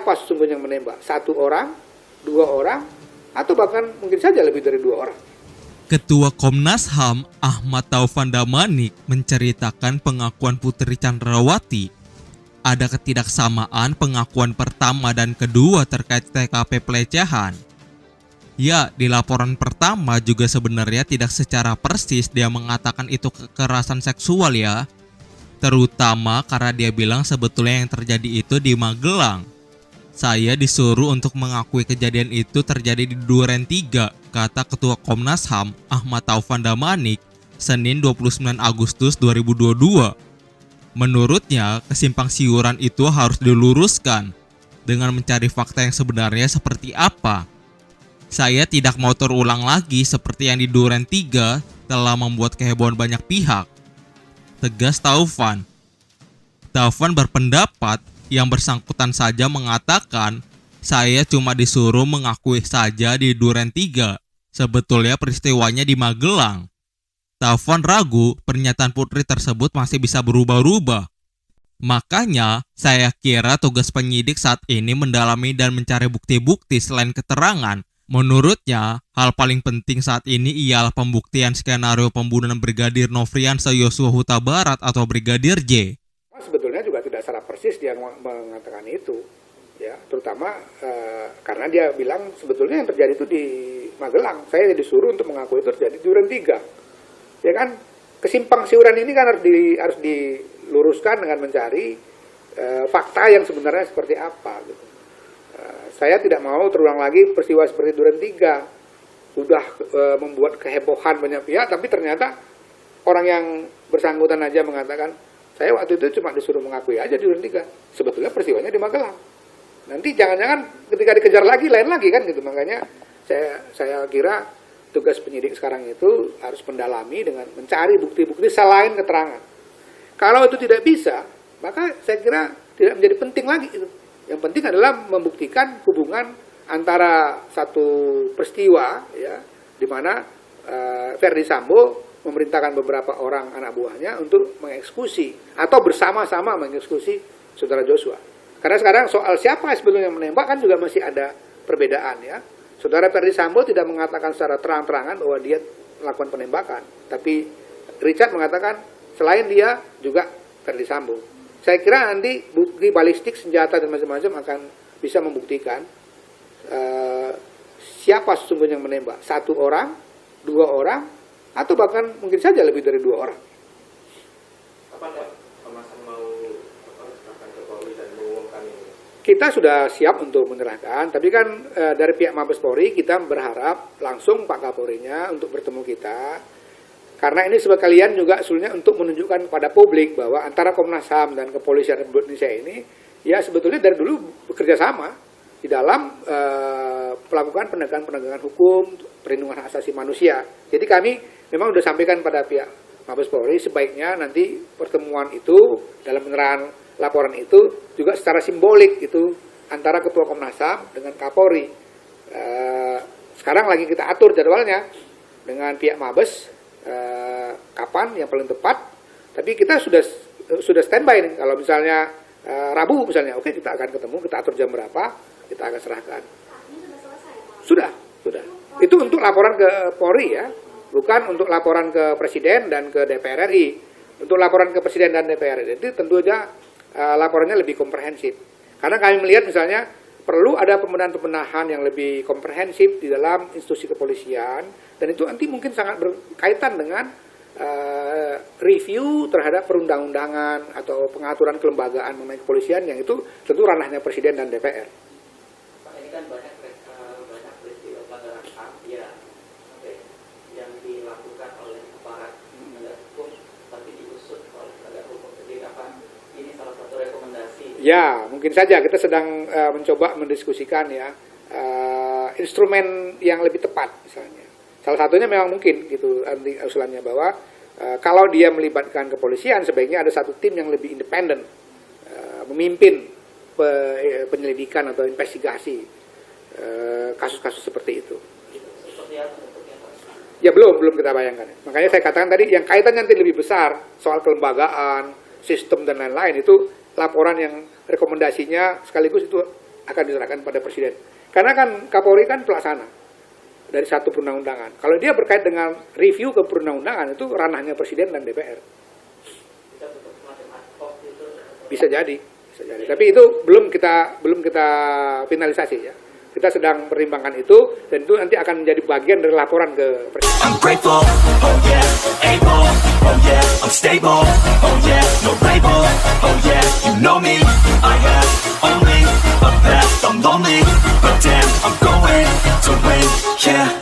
siapa sesungguhnya yang menembak, satu orang, dua orang, atau bahkan mungkin saja lebih dari dua orang. Ketua Komnas HAM Ahmad Taufan Damanik menceritakan pengakuan Putri Chandrawati. Ada ketidaksamaan pengakuan pertama dan kedua terkait TKP pelecehan. Ya, di laporan pertama juga sebenarnya tidak secara persis dia mengatakan itu kekerasan seksual ya. Terutama karena dia bilang sebetulnya yang terjadi itu di Magelang. Saya disuruh untuk mengakui kejadian itu terjadi di Duren 3, kata Ketua Komnas HAM Ahmad Taufan Damanik, Senin 29 Agustus 2022. Menurutnya, kesimpang siuran itu harus diluruskan dengan mencari fakta yang sebenarnya seperti apa. Saya tidak mau terulang lagi seperti yang di Duren 3 telah membuat kehebohan banyak pihak, tegas Taufan. Taufan berpendapat yang bersangkutan saja mengatakan, saya cuma disuruh mengakui saja di Duren 3. Sebetulnya peristiwanya di Magelang. Taufan ragu pernyataan Putri tersebut masih bisa berubah-ubah. Makanya, saya kira tugas penyidik saat ini mendalami dan mencari bukti-bukti selain keterangan. Menurutnya, hal paling penting saat ini ialah pembuktian skenario pembunuhan Brigadir Nofriansah Yosua Huta Barat atau Brigadir J. Sebetulnya juga tidak secara persis dia mengatakan itu, ya, terutama karena dia bilang sebetulnya yang terjadi itu di Magelang. Saya disuruh untuk mengakui itu terjadi di Duren 3. Ya kan, kesimpang siuran ini kan harus diluruskan dengan mencari fakta yang sebenarnya seperti apa. Gitu. Saya tidak mau terulang lagi peristiwa seperti Duren 3. Sudah membuat kehebohan banyak pihak, tapi ternyata orang yang bersangkutan aja mengatakan, saya waktu itu cuma disuruh mengakui aja di Duren 3. Sebetulnya peristiwanya di Magelang. Nanti jangan-jangan ketika dikejar lagi, lain lagi kan gitu. Makanya saya kira tugas penyidik sekarang itu harus mendalami dengan mencari bukti-bukti selain keterangan. Kalau itu tidak bisa, maka saya kira tidak menjadi penting lagi itu. Yang penting adalah membuktikan hubungan antara satu peristiwa, ya, di mana Verdi Sambo memerintahkan beberapa orang anak buahnya untuk mengeksekusi atau bersama-sama mengeksekusi saudara Joshua. Karena sekarang soal siapa sebetulnya yang menembak kan juga masih ada perbedaan, ya. Saudara Verdi Sambo tidak mengatakan secara terang-terangan bahwa dia melakukan penembakan, tapi Richard mengatakan selain dia juga Verdi Sambo. Saya kira nanti bukti balistik, senjata dan macam-macam akan bisa membuktikan siapa sesungguhnya yang menembak, satu orang, dua orang, atau bahkan mungkin saja lebih dari dua orang. Kapan Pak Komnas HAM mau serahkan ke Polri dan mengumumkan ini? Kita sudah siap untuk menyerahkan, tapi kan dari pihak Mabes Polri kita berharap langsung Pak Kapolrinya untuk bertemu kita. Karena ini sekalian juga sebetulnya untuk menunjukkan kepada publik bahwa antara Komnas HAM dan Kepolisian Republik Indonesia ini ya sebetulnya dari dulu bekerja sama di dalam melakukan penegakan hukum, perlindungan hak asasi manusia. Jadi kami memang sudah sampaikan pada pihak Mabes Polri sebaiknya nanti pertemuan itu dalam penyerahan laporan itu juga secara simbolik itu antara Ketua Komnas HAM dengan Kapolri. Sekarang lagi kita atur jadwalnya dengan pihak Mabes kapan yang paling tepat. Tapi kita sudah standby nih. Kalau misalnya Rabu misalnya, oke kita akan ketemu, kita atur jam berapa, kita akan serahkan. Sudah. Itu untuk laporan ke Polri ya, bukan untuk laporan ke Presiden dan ke DPR RI. Untuk laporan ke Presiden dan DPR RI itu tentu saja laporannya lebih komprehensif. Karena kami melihat misalnya perlu ada pembenahan yang lebih komprehensif di dalam institusi kepolisian, dan itu nanti mungkin sangat berkaitan dengan review terhadap perundang-undangan atau pengaturan kelembagaan mengenai kepolisian yang itu tentu ranahnya Presiden dan DPR. Pak, ini kan banyak peristiwa pelanggaran HAM yang dilakukan oleh aparat penegak hukum tapi diusut oleh penegak hukum sendiri. Apa ini salah satu rekomendasi? Ya, mungkin saja kita sedang mencoba mendiskusikan ya instrumen yang lebih tepat misalnya. Salah satunya memang mungkin gitu usulannya bahwa kalau dia melibatkan kepolisian sebaiknya ada satu tim yang lebih independen memimpin penyelidikan atau investigasi kasus-kasus seperti itu. Seperti apa bentuknya Pak? Ya belum kita bayangkan. Makanya saya katakan tadi yang kaitannya nanti lebih besar soal kelembagaan, sistem dan lain-lain itu laporan yang rekomendasinya sekaligus itu akan diserahkan pada presiden. Karena kan Kapolri kan pelaksana dari satu perundang-undangan. Kalau dia berkait dengan review ke perundang-undangan, itu ranahnya presiden dan DPR. Kita butuh semacam ad hoc gitu. Bisa jadi. Tapi itu belum kita finalisasi ya. Kita sedang pertimbangkan itu, dan itu nanti akan menjadi bagian dari laporan ke presiden. I'm grateful, oh yeah, able, oh yeah, I'm stable, oh yeah, no label, oh yeah, you know me, I have only a path, I'm lonely, but damn, I'm going to win, yeah.